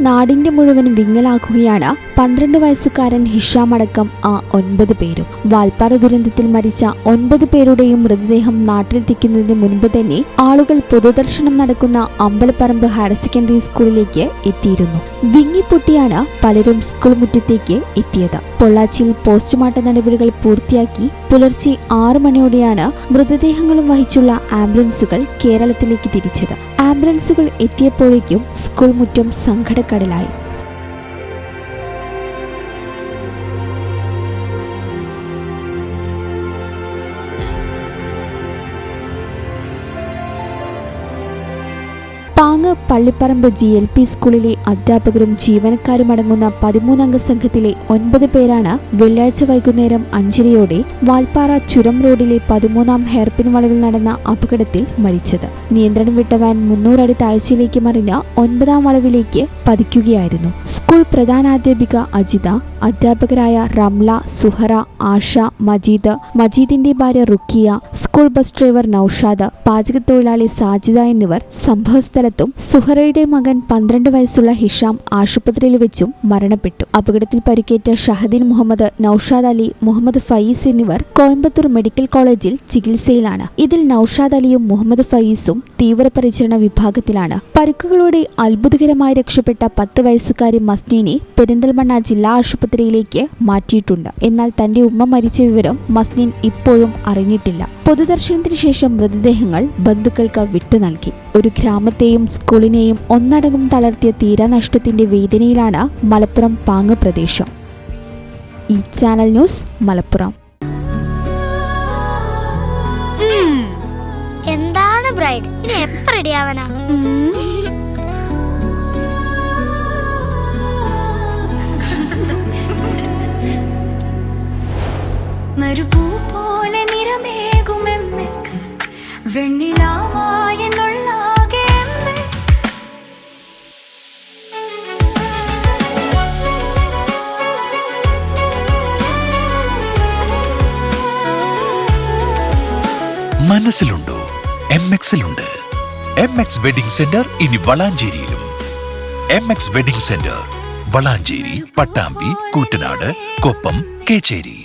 നാടിന്റെ മുഴുവൻ വിങ്ങലാക്കുകയാണ് 12 വയസ്സുകാരൻ ഹിഷാം അടക്കം ആ 9 പേരും. വാൽപ്പാറ ദുരന്തത്തിൽ മരിച്ച 9 പേരുടെയും മൃതദേഹം നാട്ടിലെത്തിക്കുന്നതിന് മുൻപ് തന്നെ ആളുകൾ പൊതുദർശനം നടക്കുന്ന അമ്പലപ്പറമ്പ് ഹയർ സെക്കൻഡറി സ്കൂളിലേക്ക് എത്തിയിരുന്നു. വിങ്ങിപ്പൊട്ടിയാണ് പലരും സ്കൂൾ മുറ്റത്തേക്ക് എത്തിയത്. പൊള്ളാച്ചിയിൽ പോസ്റ്റ്മോർട്ടം നടപടികൾ പൂർത്തിയാക്കി പുലർച്ചെ 6 മണിയോടെയാണ് മൃതദേഹങ്ങളും വഹിച്ചുള്ള ആംബുലൻസുകൾ കേരളത്തിലേക്ക് തിരിച്ചത്. ആംബുലൻസുകൾ എത്തിയപ്പോഴേക്കും സ്കൂൾ മുറ്റം സങ്കടക്കടലായി. പാങ്ങ് പള്ളിപ്പറമ്പ് GLP സ്കൂളിലെ അധ്യാപകരും ജീവനക്കാരും അടങ്ങുന്ന 13-അംഗ സംഘത്തിലെ 9 പേരാണ് വെള്ളിയാഴ്ച വൈകുന്നേരം 5:30 വാൽപ്പാറ ചുരം റോഡിലെ 13-ാം ഹെയർപിൻ വളവിൽ നടന്ന അപകടത്തിൽ മരിച്ചത്. നിയന്ത്രണം വിട്ട വാൻ 300 അടി താഴ്ചയിലേക്ക് മറിഞ്ഞ് 9-ാം വളവിലേക്ക് പതിക്കുകയായിരുന്നു. സ്കൂൾ പ്രധാനാധ്യാപിക അജിത, അധ്യാപകരായ റംല, സുഹറ, ആഷ, മജീദിന്റെ ഭാര്യ Rukkiya, school bus driver Noushad, പാചകത്തൊഴിലാളി സാജിദ എന്നിവർ സംഭവസ്ഥലത്തും സുഹറയുടെ മകൻ 12 വയസ്സുള്ള ഹിഷാം ആശുപത്രിയിൽ വെച്ചും മരണപ്പെട്ടു. അപകടത്തിൽ പരിക്കേറ്റ ഷഹദീൻ മുഹമ്മദ്, നൌഷാദ് അലി, മുഹമ്മദ് ഫയീസ് എന്നിവർ കോയമ്പത്തൂർ മെഡിക്കൽ കോളേജിൽ ചികിത്സയിലാണ്. ഇതിൽ നൌഷാദ് അലിയും മുഹമ്മദ് ഫയീസും തീവ്രപരിചരണ വിഭാഗത്തിലാണ്. പരുക്കുകളോടെ അത്ഭുതകരമായി രക്ഷപ്പെട്ട 10 വയസ്സുകാരി മസ്നീനെ പെരിന്തൽമണ്ണ ജില്ലാ ആശുപത്രിയിലേക്ക് മാറ്റിയിട്ടുണ്ട്. എന്നാൽ തന്റെ ഉമ്മ മരിച്ച വിവരം മസ്നീൻ ഇപ്പോഴും അറിഞ്ഞിട്ടില്ല. പൊതുദർശനത്തിന് ശേഷം മൃതദേഹങ്ങൾ ബന്ധുക്കൾക്ക് വിട്ടു നൽകി. ഒരു ഗ്രാമത്തെയും സ്കൂളിനെയും ഒന്നടങ്കം തളർത്തിയ തീരാനഷ്ടത്തിന്റെ വേദനയിലാണ് മലപ്പുറം പാങ്ങ് പ്രദേശം. ഈ ചാനൽ ന്യൂസ് മലപ്പുറം. എന്താണ് ബ്രൈഡ്, ഇനി എപ്പോ റെഡിയാവനാ? നറുപൂ പോലെ നിറമേകും MX, വെണ്ണിലാവായെന്നുള്ളാകെ MX. മനസ്സിലുണ്ടോ? MX-ലുണ്ട്. MX വെഡിംഗ് സെന്റർ ഇനി വളാഞ്ചേരിയിലും. MX wedding centre Valanchery, Pattambi, Koottanad, Koppam, Kecheri.